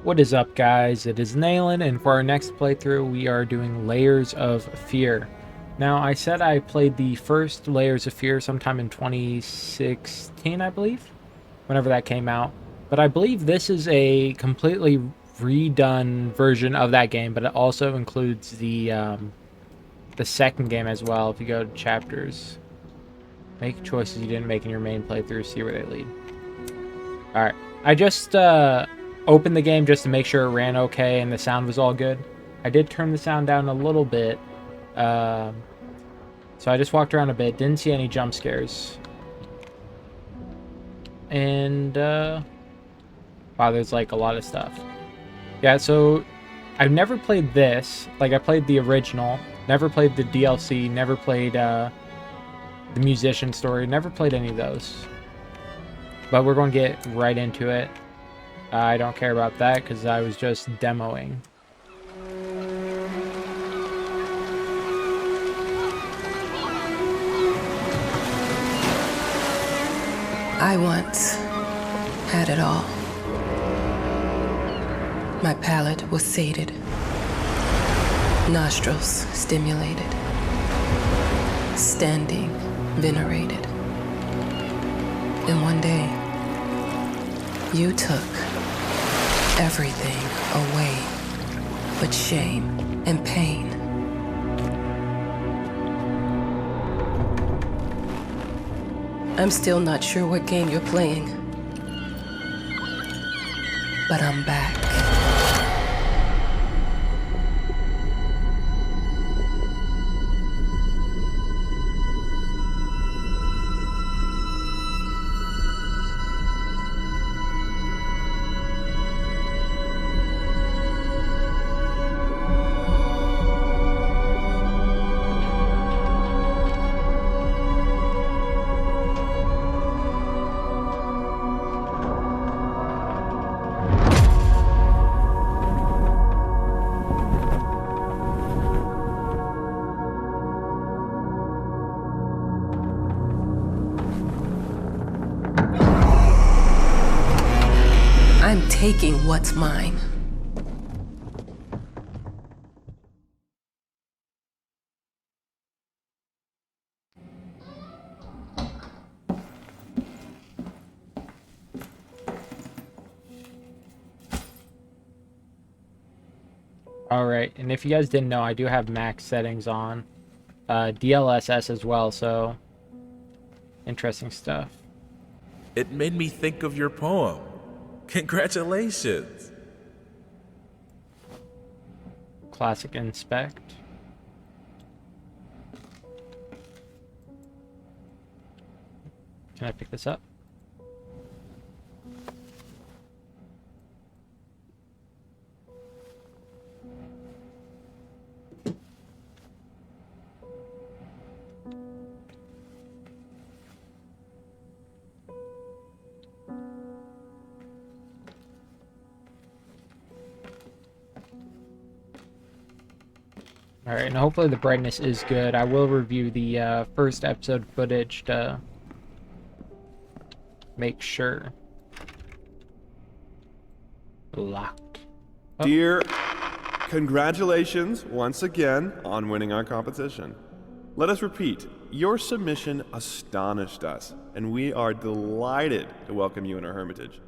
What is up, guys? It is Nayland, and for our next playthrough, we are doing Layers of Fear. Now, I said I played the first Layers of Fear sometime in 2016, I believe, whenever that came out. But I believe this is a completely redone version of that game, but it also includes the second game as well. If you go to chapters, make choices you didn't make in your main playthrough, see where they lead. All right, I just opened the game just to make sure it ran okay and the sound was all good. I did turn the sound down a little bit, um, so I just walked around a bit, didn't see any jump scares, and wow, there's like a lot of stuff. Yeah, so I've never played this. Like, I played the original, never played the DLC, never played the musician story, never played any of those. But we're going to get right into it. I don't care about that because I was just demoing. I once had it all. My palate was sated, nostrils stimulated, standing venerated. And one day, you took everything away but shame and pain. I'm still not sure what game you're playing, but I'm back. I'm taking what's mine. Alright, and if you guys didn't know, I do have max settings on. DLSS as well, so interesting stuff. It made me think of your poem. Congratulations. Classic inspect. Can I pick this up? Alright, and hopefully the brightness is good. I will review the first episode footage to make sure. Locked. Oh. Dear, congratulations once again on winning our competition. Let us repeat, your submission astonished us, and we are delighted to welcome you in our hermitage.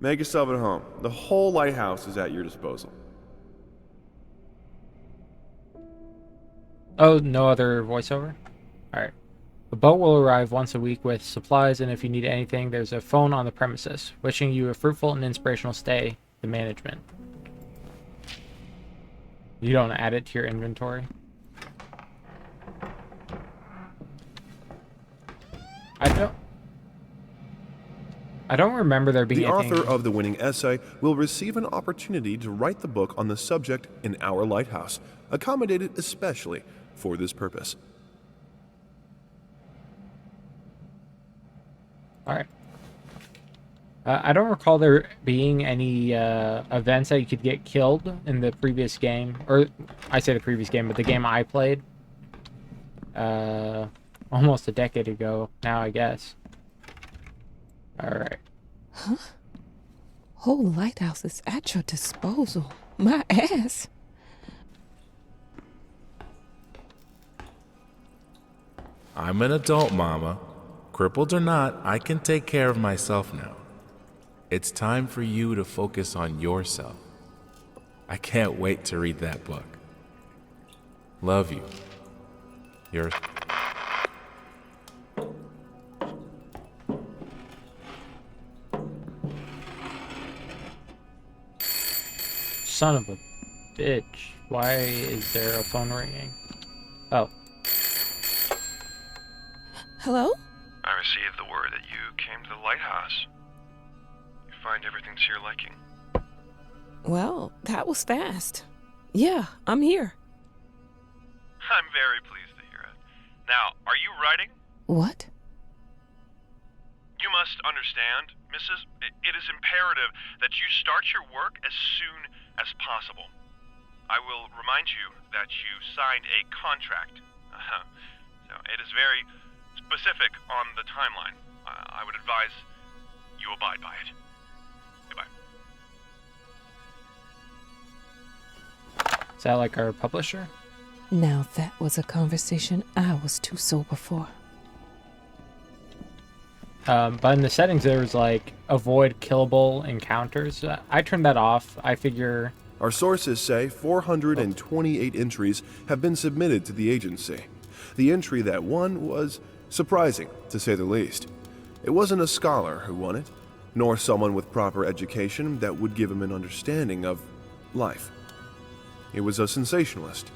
Make yourself at home. The whole lighthouse is at your disposal. Oh, no other voiceover? Alright. The boat will arrive once a week with supplies, and if you need anything, there's a phone on the premises. Wishing you a fruitful and inspirational stay, the management. You don't add it to your inventory? I don't remember there being The anything... author of the winning essay will receive an opportunity to write the book on the subject in our lighthouse, accommodated especially for this purpose. Alright. I don't recall there being any events that you could get killed in the previous game. Or, I say the previous game, but the game I played. Almost a decade ago now, I guess. Alright. Huh? whole lighthouse is at your disposal. My ass. I'm an adult, Mama. Crippled or not, I can take care of myself now. It's time for you to focus on yourself. I can't wait to read that book. Love you. Your Son of a bitch. Why is there a phone ringing? Oh. Hello? I received the word that you came to the lighthouse. You find everything to your liking. Well, that was fast. Yeah, I'm here. I'm very pleased to hear it. Now, are you writing? What? You must understand, Mrs. It is imperative that you start your work as soon as possible. I will remind you that you signed a contract. So it is very specific on the timeline. I would advise you abide by it. Goodbye. Is that like our publisher? Now that was a conversation I was too sober for. But in the settings, there was like avoid killable encounters. I turned that off. I figure. Our sources say 428 entries have been submitted to the agency. The entry that won was surprising, to say the least. It wasn't a scholar who won it, nor someone with proper education that would give him an understanding of life. It was a sensationalist,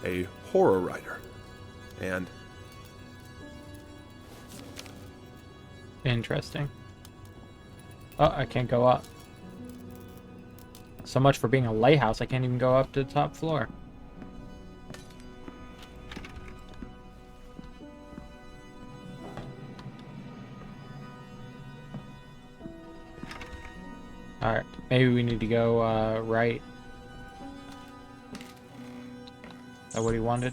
a horror writer, and Interesting. Oh, I can't go up. So much for being a lighthouse. I can't even go up to the top floor. Alright, maybe we need to go right. Is that what he wanted?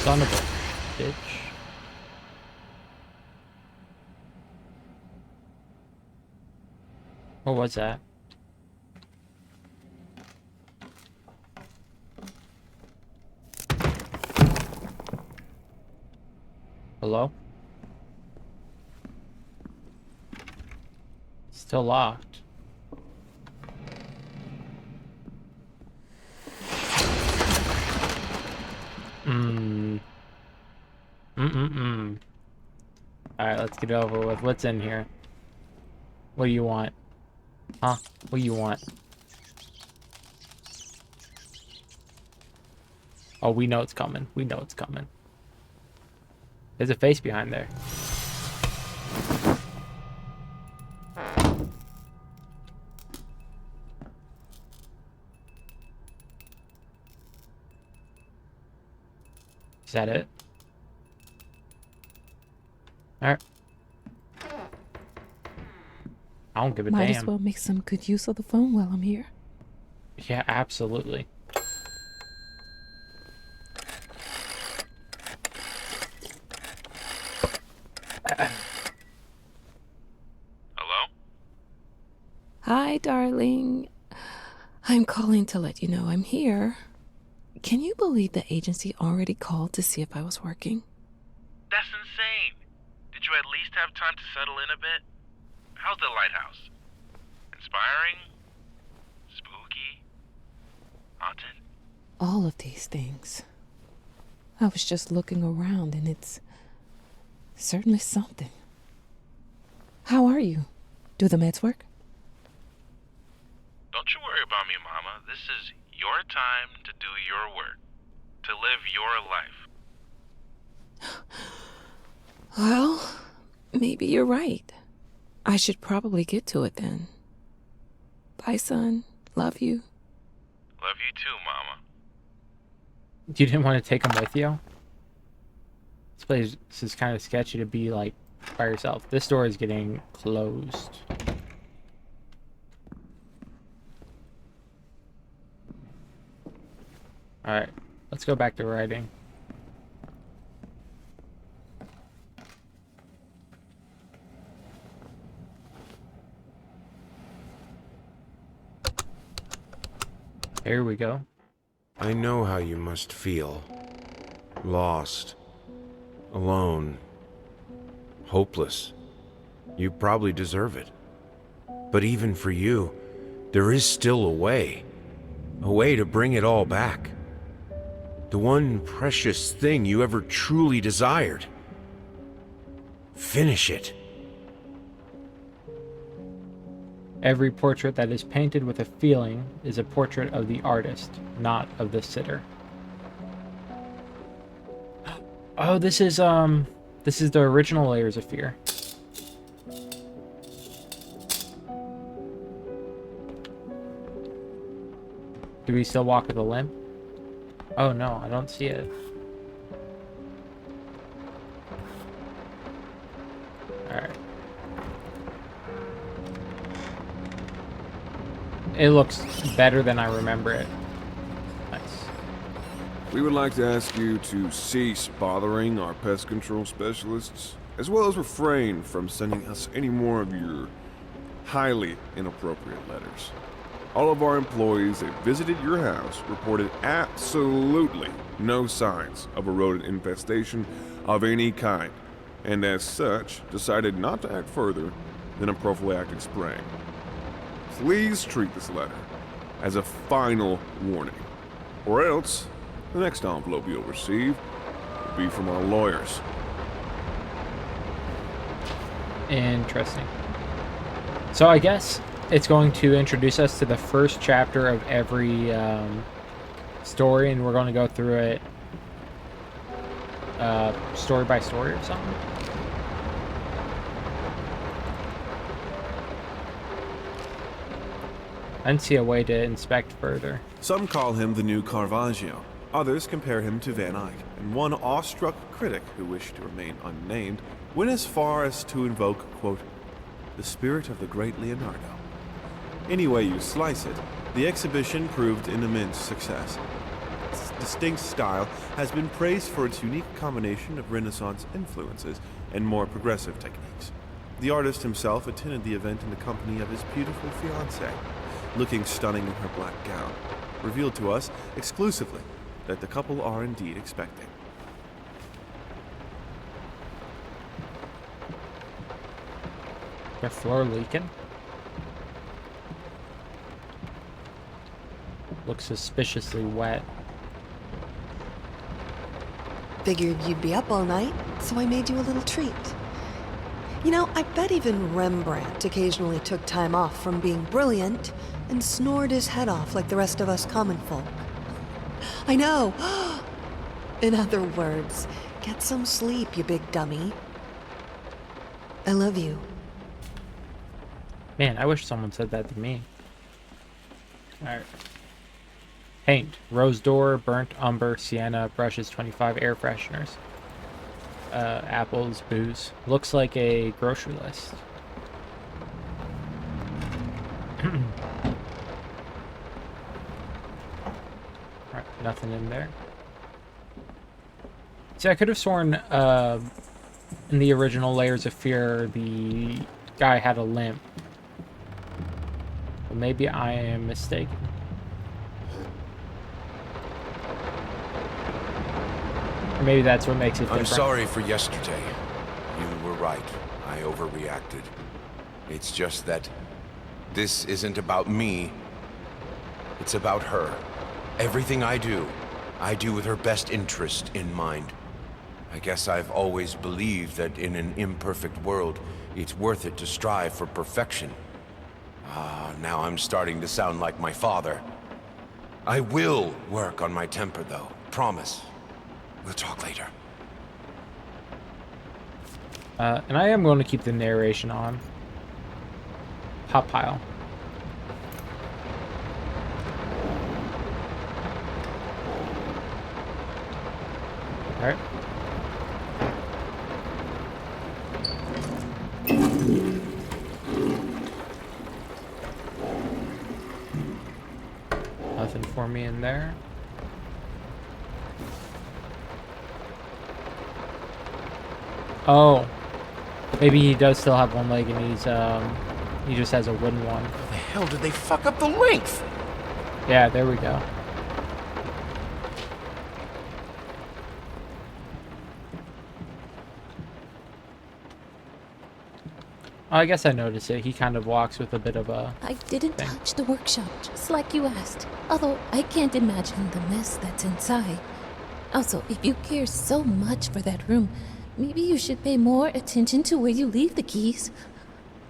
Son of a bitch. What was that? Hello? Still locked. Alright, let's get it over with. What's in here? What do you want? Huh? What do you want? Oh, we know it's coming. We know it's coming. There's a face behind there. Is that it? Alright. I don't give a Might damn. as well make some good use of the phone while I'm here. Yeah, absolutely. Hello? Hi, darling. I'm calling to let you know I'm here. Can you believe the agency already called to see if I was working? That's insane. Did you at least have time to settle in a bit? How's the lighthouse? Inspiring? Spooky? Haunted? All of these things. I was just looking around and it's certainly something. How are you? Do the meds work? Don't you worry about me, Mama. This is your time to do your work. To live your life. Well, maybe you're right. I should probably get to it then. Bye, son. Love you. Love you too, Mama. You didn't want to take him with you? This place is kind of sketchy to be like by yourself. This door is getting closed. Alright, let's go back to writing. Here we go. I know how you must feel. Lost. Alone. Hopeless. You probably deserve it. But even for you, there is still a way. A way to bring it all back. The one precious thing you ever truly desired. Finish it. Every portrait that is painted with a feeling is a portrait of the artist, not of the sitter. Oh, this is the original Layers of Fear. Do we still walk with a limp? Oh no, I don't see it. Alright. It looks better than I remember it. Nice. We would like to ask you to cease bothering our pest control specialists, as well as refrain from sending us any more of your highly inappropriate letters. All of our employees that visited your house reported absolutely no signs of a rodent infestation of any kind, and as such, decided not to act further than a prophylactic spraying. Please treat this letter as a final warning, or else the next envelope you'll receive will be from our lawyers. Interesting. So I guess it's going to introduce us to the first chapter of every story, and we're going to go through it story by story or something. I didn't see a way to inspect further. Some call him the new Caravaggio. Others compare him to Van Eyck, and one awestruck critic who wished to remain unnamed went as far as to invoke, quote, the spirit of the great Leonardo. Any way you slice it, the exhibition proved an immense success. Its distinct style has been praised for its unique combination of Renaissance influences and more progressive techniques. The artist himself attended the event in the company of his beautiful fiancée, looking stunning in her black gown, revealed to us exclusively that the couple are indeed expecting. The floor leaking? Looks suspiciously wet. Figured you'd be up all night, so I made you a little treat. You know, I bet even Rembrandt occasionally took time off from being brilliant and snored his head off like the rest of us common folk. I know! In other words, get some sleep, you big dummy. I love you. Man, I wish someone said that to me. Alright. Paint. Rose door, burnt umber, sienna, brushes 25, air fresheners. Apples, booze. Looks like a grocery list. Alright, nothing in there. See, I could have sworn in the original Layers of Fear, the guy had a limp. But maybe I am mistaken. Or maybe that's what makes it different. I'm sorry for yesterday. You were right. I overreacted. It's just that this isn't about me. It's about her. Everything I do with her best interest in mind. I guess I've always believed that in an imperfect world, it's worth it to strive for perfection. Now I'm starting to sound like my father. I will work on my temper, though. Promise. We'll talk later. And I am going to keep the narration on. Hot pile. Alright. Nothing for me in there. Oh, maybe he does still have one leg and he just has a wooden one. How the hell did they fuck up the length? Yeah, there we go. Oh, I guess I noticed it. He kind of walks with a bit of a... I didn't thing. touch the workshop, just like you asked. Although I can't imagine the mess that's inside. Also, if you care so much for that room, maybe you should pay more attention to where you leave the keys.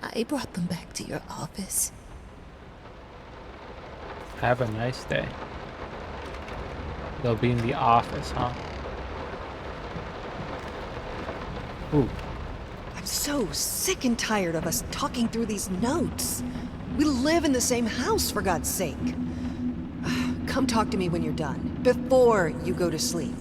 I brought them back to your office. Have a nice day. They'll be in the office, huh? Ooh. I'm so sick and tired of us talking through these notes. We live in the same house, for God's sake. Come talk to me when you're done, before you go to sleep.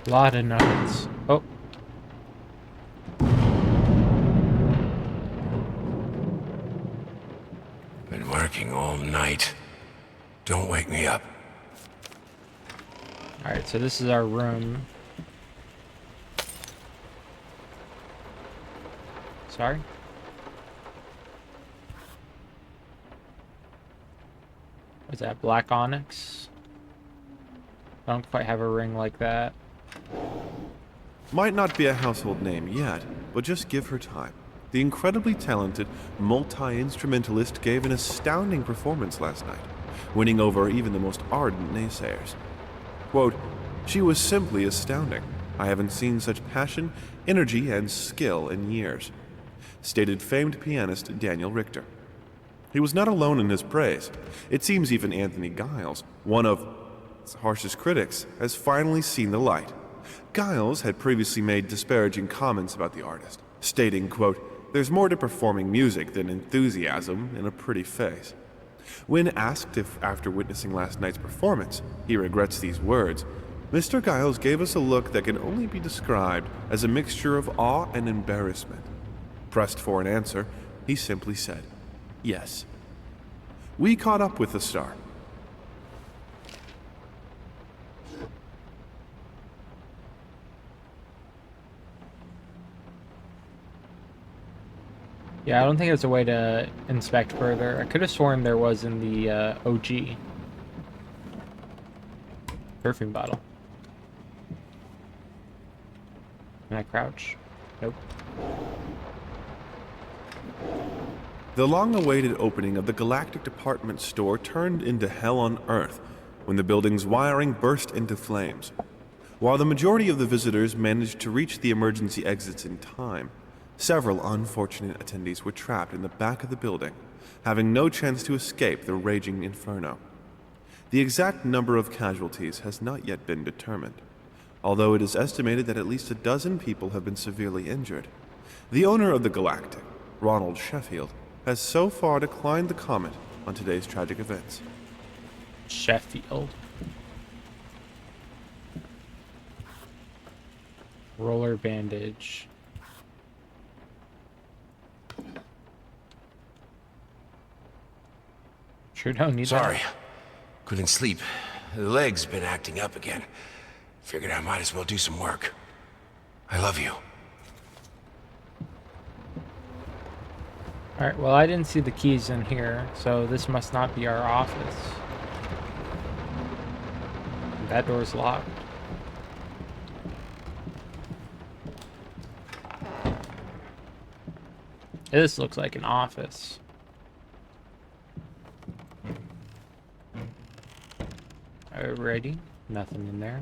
Lot of notes. Oh. Been working all night. Don't wake me up. Alright, so this is our room. Sorry? What's that, black onyx? I don't quite have a ring like that. Might not be a household name yet, but just give her time. The incredibly talented multi-instrumentalist gave an astounding performance last night, winning over even the most ardent naysayers. Quote, "She was simply astounding. I haven't seen such passion, energy, and skill in years," stated famed pianist Daniel Richter. He was not alone in his praise. It seems even Anthony Giles, one of its harshest critics, has finally seen the light. Giles had previously made disparaging comments about the artist, stating, quote, "There's more to performing music than enthusiasm in a pretty face." When asked if, after witnessing last night's performance, he regrets these words, Mr. Giles gave us a look that can only be described as a mixture of awe and embarrassment. Pressed for an answer, he simply said, "Yes." We caught up with the star. Yeah, I don't think there's a way to inspect further. I could have sworn there was in the OG. Perfume bottle. Can I crouch? Nope. The long-awaited opening of the Galactic Department store turned into hell on Earth when the building's wiring burst into flames. While the majority of the visitors managed to reach the emergency exits in time, several unfortunate attendees were trapped in the back of the building, having no chance to escape the raging inferno. The exact number of casualties has not yet been determined, although it is estimated that at least a dozen people have been severely injured. The owner of the Galactic, Ronald Sheffield, has so far declined the comment on today's tragic events. Sheffield. Roller bandage. Sure don't need Sorry. that. Couldn't sleep. The leg's been acting up again. Figured I might as well do some work. I love you. Alright, well I didn't see the keys in here, so this must not be our office. That door's locked. This looks like an office. Alrighty, nothing in there.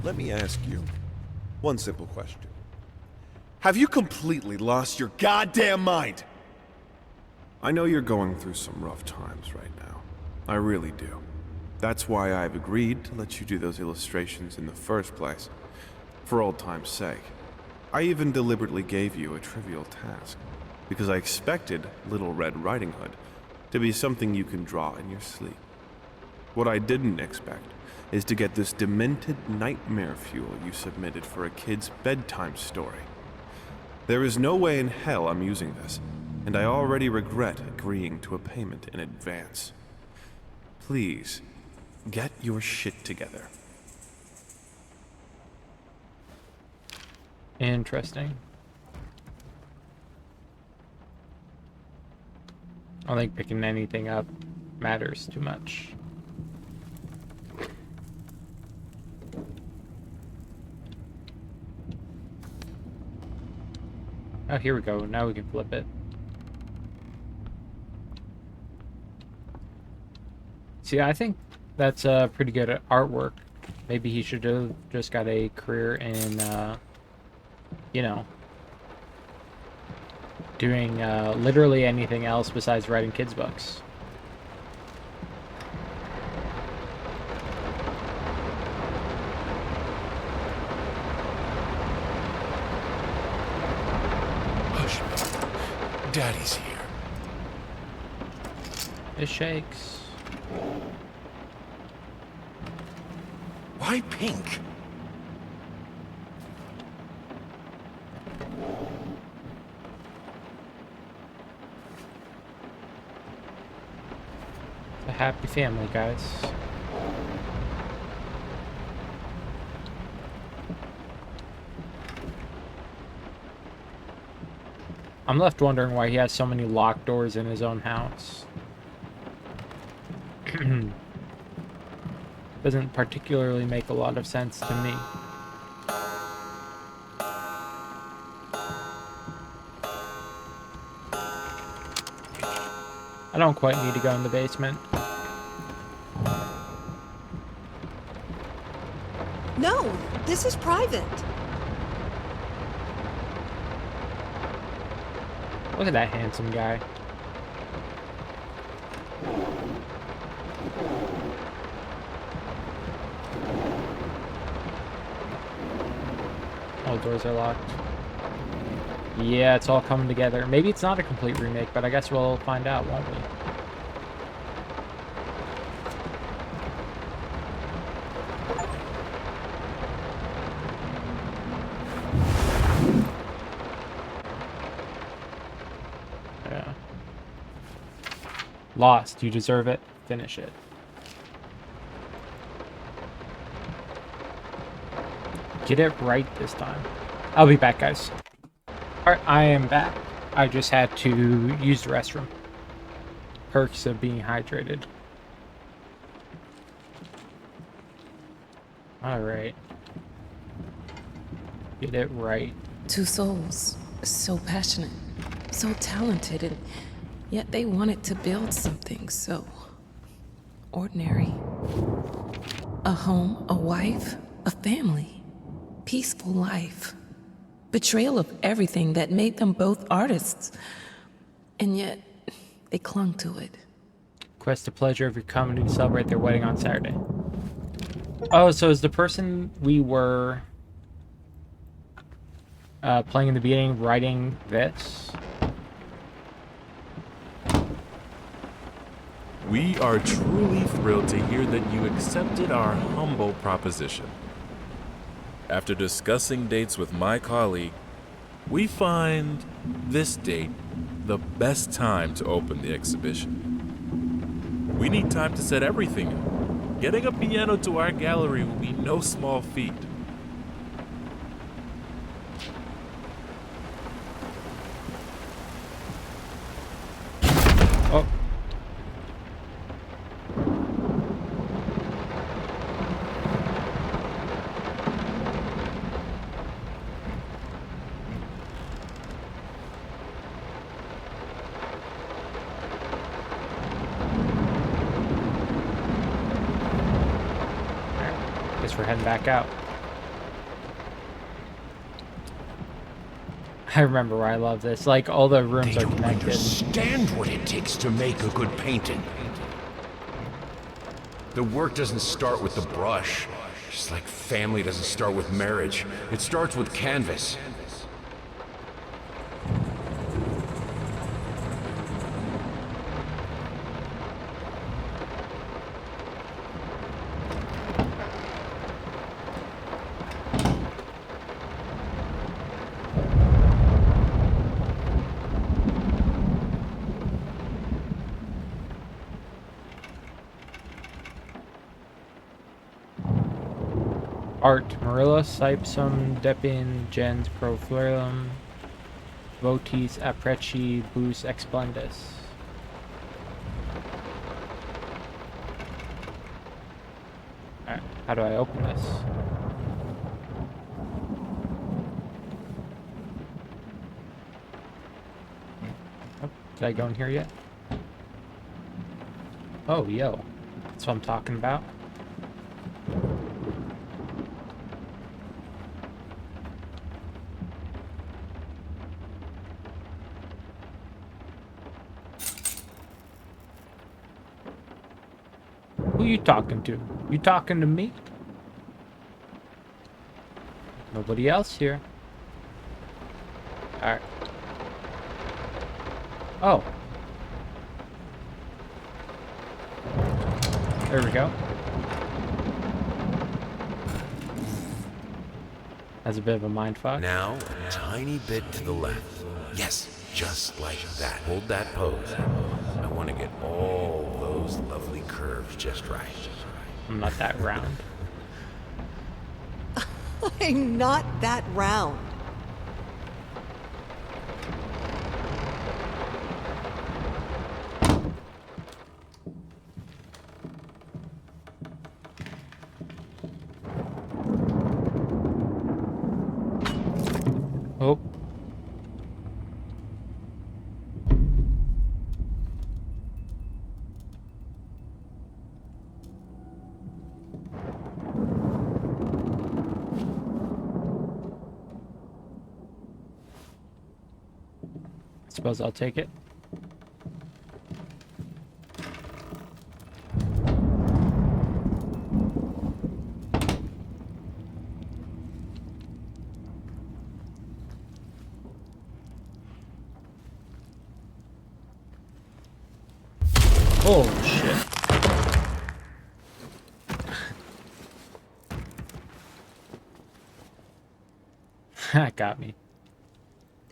Let me ask you one simple question. Have you completely lost your goddamn mind? I know you're going through some rough times right now. I really do. That's why I've agreed to let you do those illustrations in the first place. For old time's sake. I even deliberately gave you a trivial task, because I expected Little Red Riding Hood to be something you can draw in your sleep. What I didn't expect is to get this demented nightmare fuel you submitted for a kid's bedtime story. There is no way in hell I'm using this, and I already regret agreeing to a payment in advance. Please, get your shit together. Interesting. I don't think picking anything up matters too much. Oh, here we go. Now we can flip it. See, I think that's pretty good artwork. Maybe he should have just got a career in, you know, doing literally anything else besides writing kids' books. Hush. Daddy's here. It shakes. Why pink? A happy family, guys. I'm left wondering why he has so many locked doors in his own house. Doesn't particularly make a lot of sense to me. I don't quite need to go in the basement. No, this is private. Look at that handsome guy. All doors are locked. Yeah, it's all coming together. Maybe it's not a complete remake, but I guess we'll find out, won't we? Yeah. Lost. You deserve it. Finish it. Get it right this time. I'll be back, guys. Alright, I am back. I just had to use the restroom. Perks of being hydrated. Alright. Get it right. Two souls, so passionate, so talented, and yet they wanted to build something so ordinary. A home, a wife, a family. Peaceful life. Betrayal of everything that made them both artists. And yet, they clung to it. Request the pleasure of your company to celebrate their wedding on Saturday. Oh, so is the person we were playing in the beginning writing this? We are truly thrilled to hear that you accepted our humble proposition. After discussing dates with my colleague, we find this date the best time to open the exhibition. We need time to set everything up. Getting a piano to our gallery will be no small feat. Oh. Guess we're heading back out. I remember where I love this. Like, all the rooms They are don't connected. understand what it takes to make a good painting. The work doesn't start with the brush. Just like family doesn't start with marriage. It starts with canvas. Art. Murillos, Cypsum, Depin, Gens, Proflurum, Votis, Apreci, Bus, Explendus. Alright, how do I open this? Oh, did I go in here yet? Oh, yo. That's what I'm talking about. Who you talking to? You talking to me? Nobody else here. Alright. Oh. There we go. That's a bit of a mindfuck. Now, a tiny bit to the left. Yes, just like that. Hold that pose. I want to get all those lovely curves just right. I'm not that round. I'm not that round. Oh. Suppose I'll take it. Oh shit. That got me.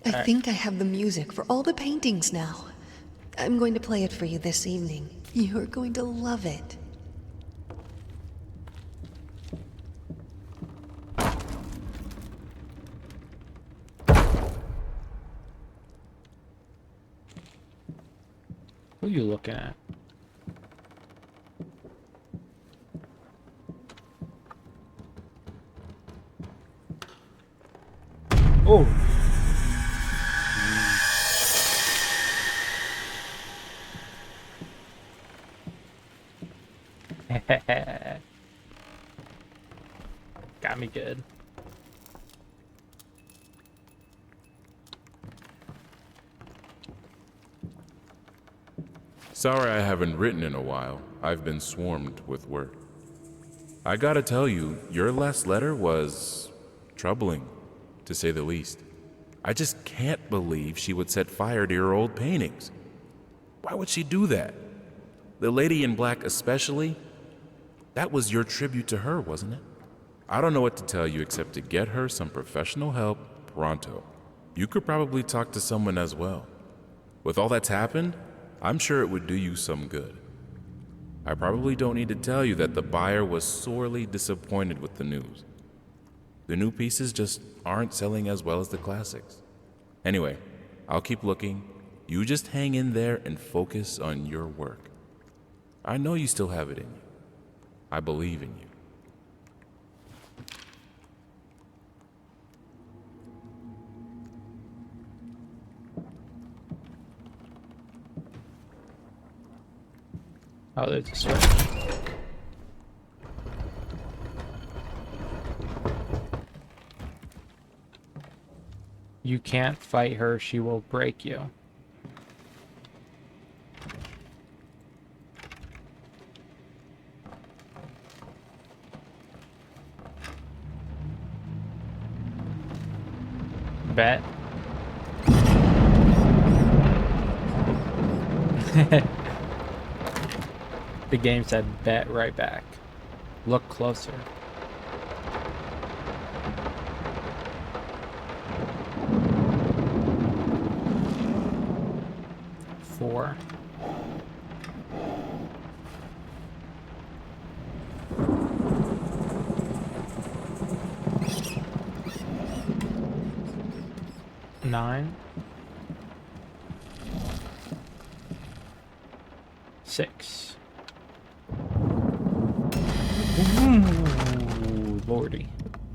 I think I have the music for all the paintings now. I'm going to play it for you this evening. You're going to love it. Who are you looking at? Oh. Got me good. Sorry I haven't written in a while. I've been swarmed with work. I gotta tell you, your last letter was troubling, to say the least. I just can't believe she would set fire to your old paintings. Why would she do that? The lady in black especially? That was your tribute to her, wasn't it? I don't know what to tell you except to get her some professional help pronto. You could probably talk to someone as well. With all that's happened, I'm sure it would do you some good. I probably don't need to tell you that the buyer was sorely disappointed with the news. The new pieces just aren't selling as well as the classics. Anyway, I'll keep looking. You just hang in there and focus on your work. I know you still have it in you. I believe in you. Oh, there's a switch. You can't fight her, she will break you. Bet. The game said bet right back. Look closer. Four. 9. 6. Ooh, Lordy.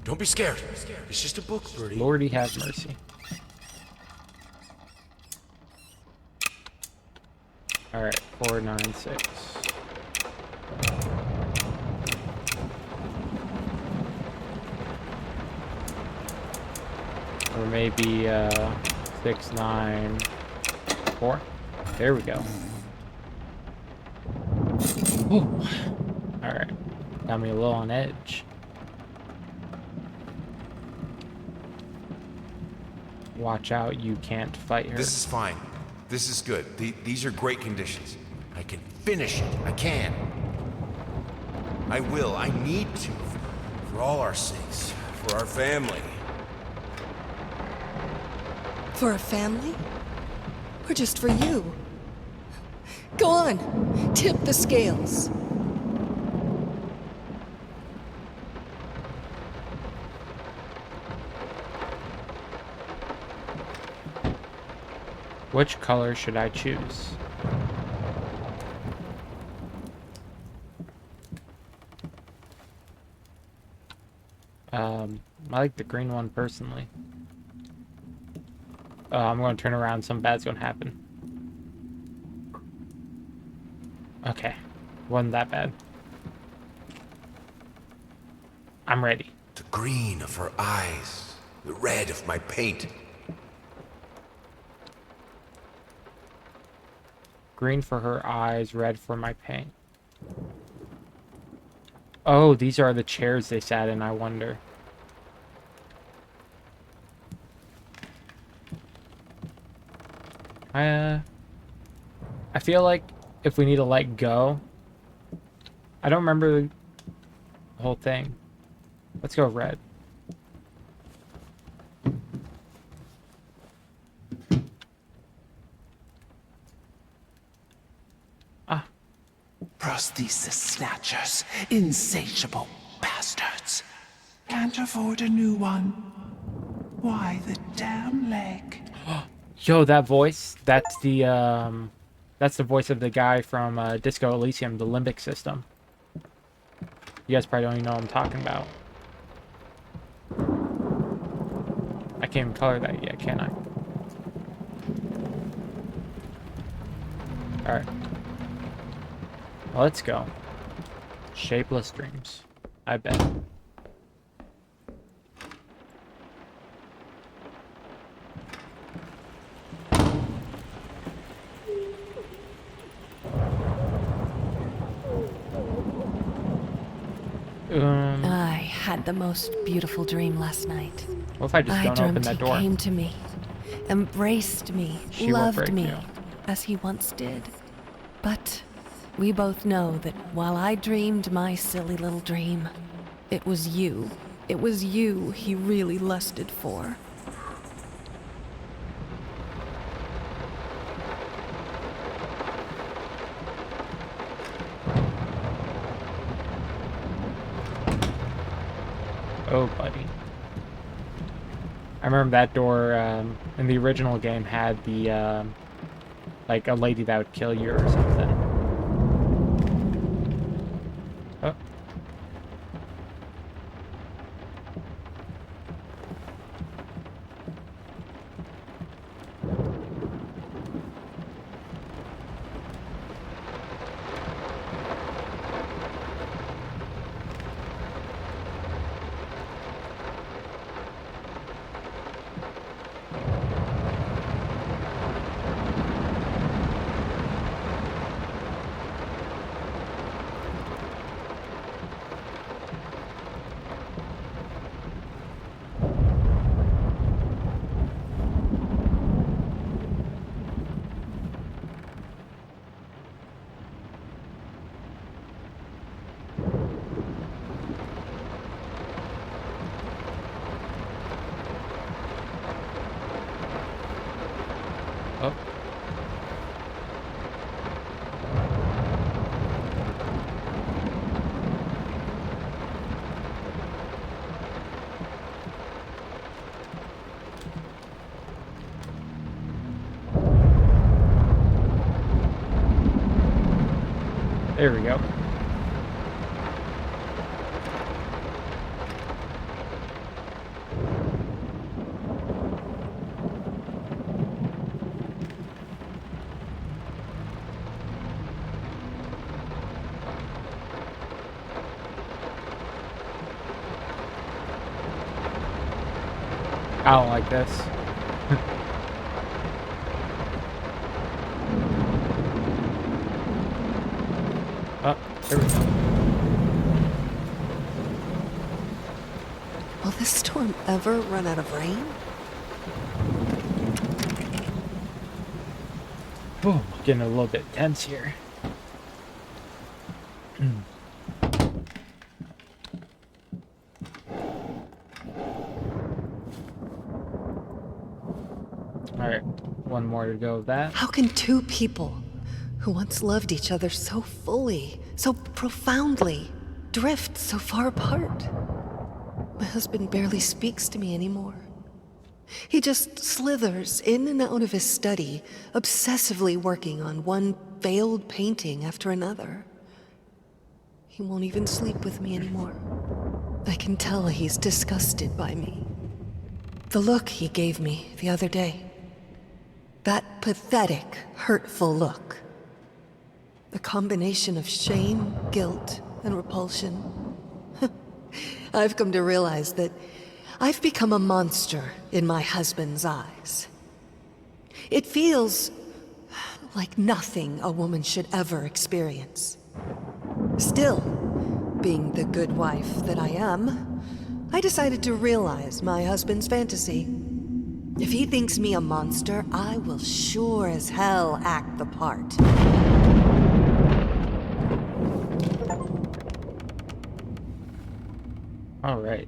Don't be scared. It's just a book, Birdie. Lordy have mercy. Alright, 4, 9, 6. Or maybe 6, 9, 4. There we go. Ooh. Alright. Got me a little on edge. Watch out, you can't fight her. This is fine. This is good. These are great conditions. I can finish it. I can. I will. I need to. For all our sakes. For our family. For a family? Or just for you? Go on, tip the scales. Which color should I choose? I like the green one personally. I'm going to turn around. Some bad's going to happen. Okay. Wasn't that bad. I'm ready. The green of her eyes. The red of my paint. Green for her eyes, red for my paint. Oh, these are the chairs they sat in, I wonder. I feel like if we need to let go... I don't remember the whole thing. Let's go red. Prosthesis snatchers, insatiable bastards. Can't afford a new one. Why the damn leg? Yo, that voice, that's the voice of the guy from Disco Elysium, the limbic system. You guys probably don't even know what I'm talking about. I can't even color that yet, can I? Alright. Well, let's go. Shapeless dreams. I bet. I had the most beautiful dream last night. What if I just don't open dreamt that he door? came to me, embraced me, She won't break loved me, you. as he once did. But we both know that while I dreamed my silly little dream, it was you. It was you he really lusted for. Oh, buddy. I remember that door in the original game had the, like, a lady that would kill you or something. Oh. There we go. I don't like this. Oh, there we go. Will this storm ever run out of rain? Ooh, getting a little bit tense here. Alright, one more to go of that. How can two people who once loved each other so fully, so profoundly, drift so far apart? My husband barely speaks to me anymore. He just slithers in and out of his study, obsessively working on one failed painting after another. He won't even sleep with me anymore. I can tell he's disgusted by me. The look he gave me the other day. That pathetic, hurtful look. A combination of shame, guilt, and repulsion. I've come to realize that I've become a monster in my husband's eyes. It feels like nothing a woman should ever experience. Still, being the good wife that I am, I decided to realize my husband's fantasy. If he thinks me a monster, I will sure as hell act the part. All right.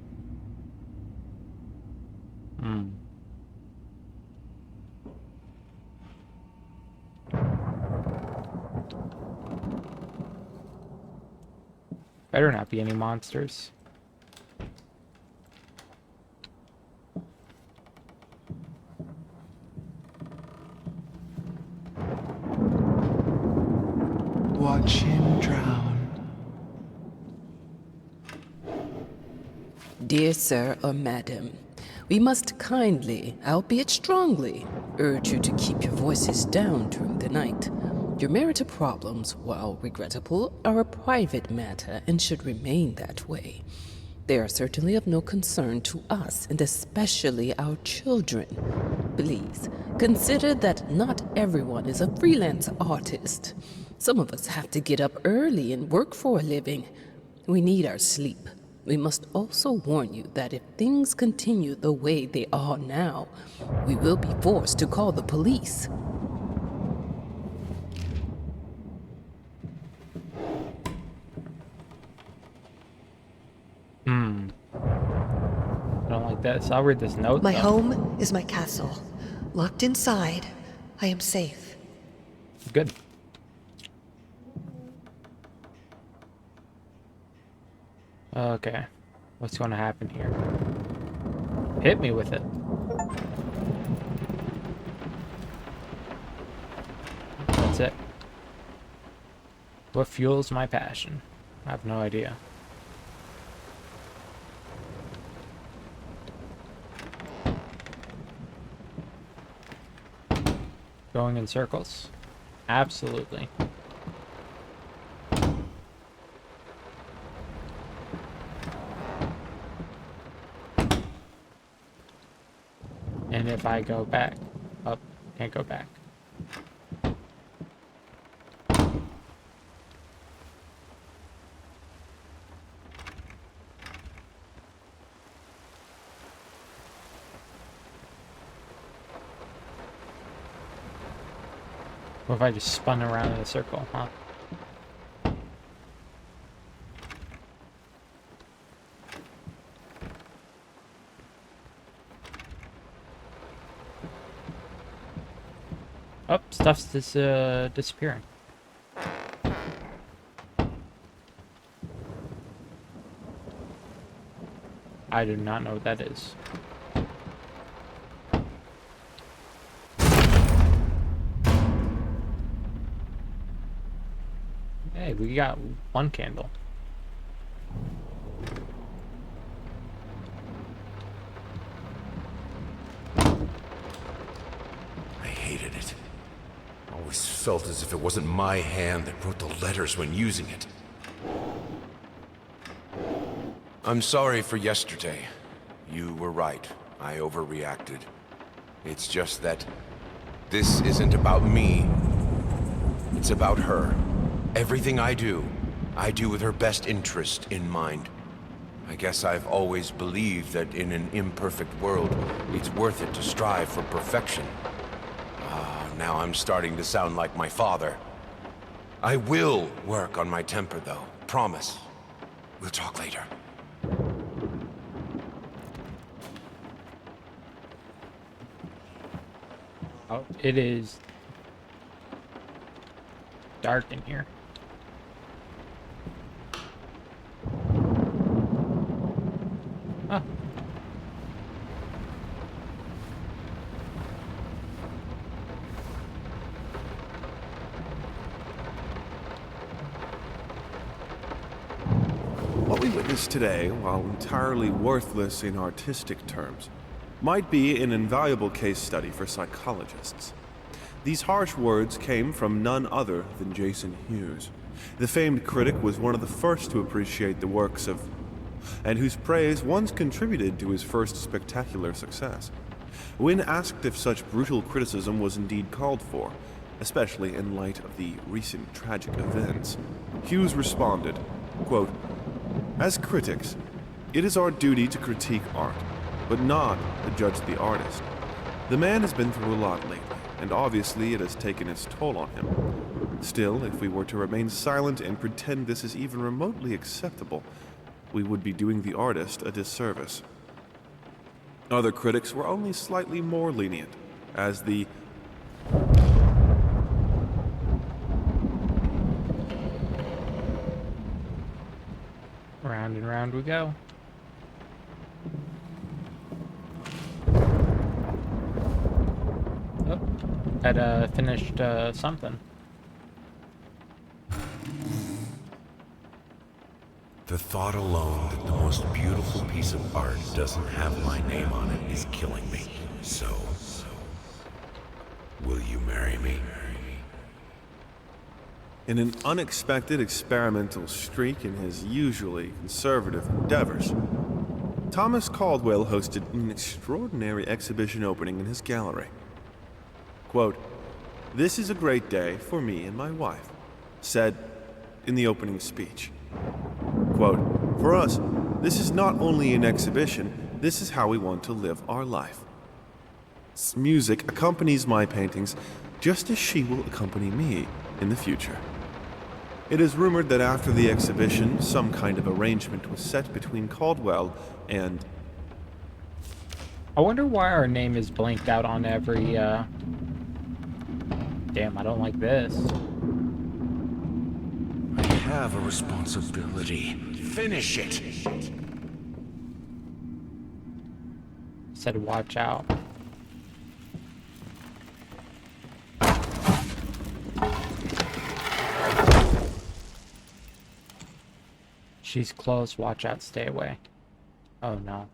Better not be any monsters. Watch him drown. Dear sir or madam, we must kindly, albeit strongly, urge you to keep your voices down during the night. Your marital problems, while regrettable, are a private matter and should remain that way. They are certainly of no concern to us, and especially our children. Please, consider that not everyone is a freelance artist. Some of us have to get up early and work for a living. We need our sleep. We must also warn you that if things continue the way they are now, we will be forced to call the police. I don't like that, so I'll read this note. My though. home is my castle. Locked inside, I am safe. Good. Okay. What's going to happen here? Hit me with it. That's it. What fuels my passion? I have no idea. Going in circles? Absolutely. And if I go back, up, can't go back. What if I just spun around in a circle, huh? Oh, stuff's disappearing. I do not know what that is. Hey, we got one candle. I hated it. Always felt as if it wasn't my hand that wrote the letters when using it. I'm sorry for yesterday. You were right. I overreacted. It's just that this isn't about me. It's about her. Everything I do with her best interest in mind. I guess I've always believed that in an imperfect world, it's worth it to strive for perfection. Now I'm starting to sound like my father. I will work on my temper, though. Promise. We'll talk later. Oh, it is dark in here. Oh. What we witnessed today, while entirely worthless in artistic terms, might be an invaluable case study for psychologists. These harsh words came from none other than Jason Hughes. The famed critic was one of the first to appreciate the works of, and whose praise once contributed to his first spectacular success. When asked if such brutal criticism was indeed called for, especially in light of the recent tragic events, Hughes responded, quote, "As critics, it is our duty to critique art, but not to judge the artist. The man has been through a lot lately, and obviously it has taken its toll on him. Still, if we were to remain silent and pretend this is even remotely acceptable, we would be doing the artist a disservice." Other critics were only slightly more lenient, as the Round and round we go. Oh, had finished something. The thought alone that the most beautiful piece of art doesn't have my name on it is killing me. So, will you marry me? in an unexpected experimental streak in his usually conservative endeavors, Thomas Caldwell hosted an extraordinary exhibition opening in his gallery. Quote, "This is a great day for me and my wife," said in the opening speech. Quote, "For us, this is not only an exhibition, this is how we want to live our life. Music accompanies my paintings just as she will accompany me in the future." It is rumored that after the exhibition, some kind of arrangement was set between Caldwell and... I wonder why our name is blanked out on every, Damn, I don't like this. I have a responsibility. Finish it! Said watch out. She's close, watch out, stay away. Oh no.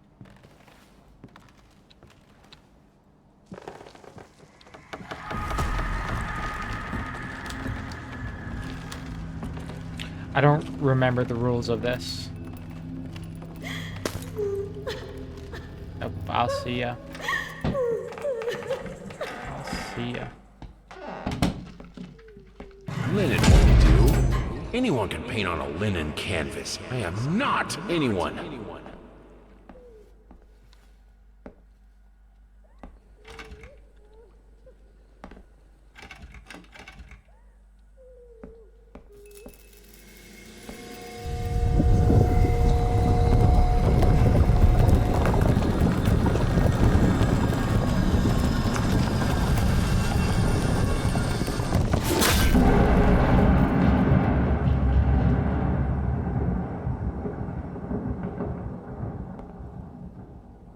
I don't remember the rules of this. Nope, I'll see ya. I'll see ya. Linen won't do. Anyone can paint on a linen canvas. I am not anyone.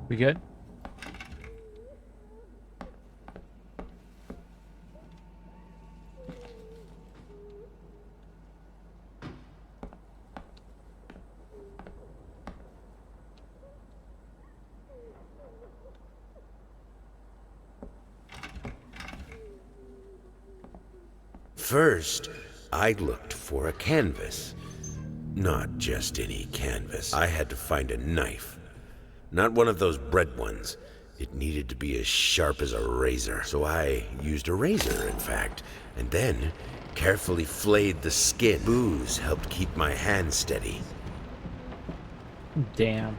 We good? First, I looked for a canvas. Not just any canvas. I had to find a knife. Not one of those bread ones. It needed to be as sharp as a razor. So I used a razor, in fact, and then carefully flayed the skin. Booze helped keep my hand steady. Damn.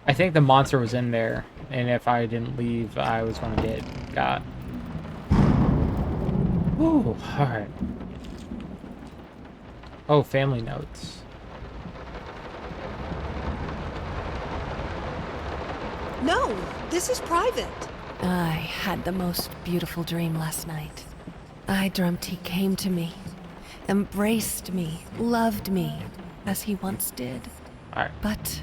I think the monster was in there, and if I didn't leave, I was going to get got. Ooh, alright. Oh, family notes. No, this is private. I had the most beautiful dream last night. I dreamt he came to me, embraced me, loved me, as he once did. Alright. But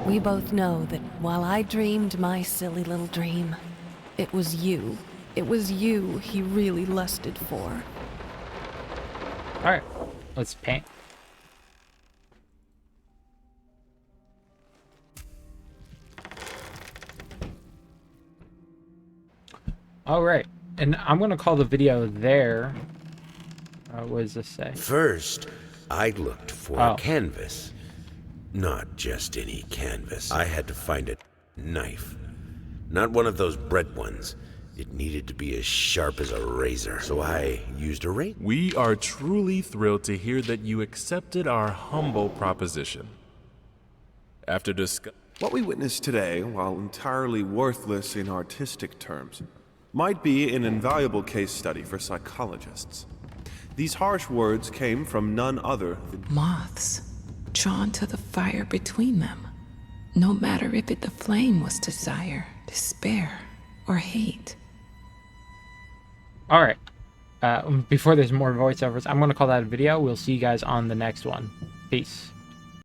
we both know that while I dreamed my silly little dream, it was you. It was you he really lusted for. Alright. Let's paint. Alright. And I'm going to call the video there. What does this say? First, I looked for a canvas. Not just any canvas. I had to find a knife. Not one of those bread ones. It needed to be as sharp as a razor. So I used a razor. We are truly thrilled to hear that you accepted our humble proposition. After What we witnessed today, while entirely worthless in artistic terms, might be an invaluable case study for psychologists. These harsh words came from none other than moths, drawn to the fire between them, no matter if the flame was desire, despair, or hate. Alright. Before there's more voiceovers, I'm going to call that a video. We'll see you guys on the next one. Peace.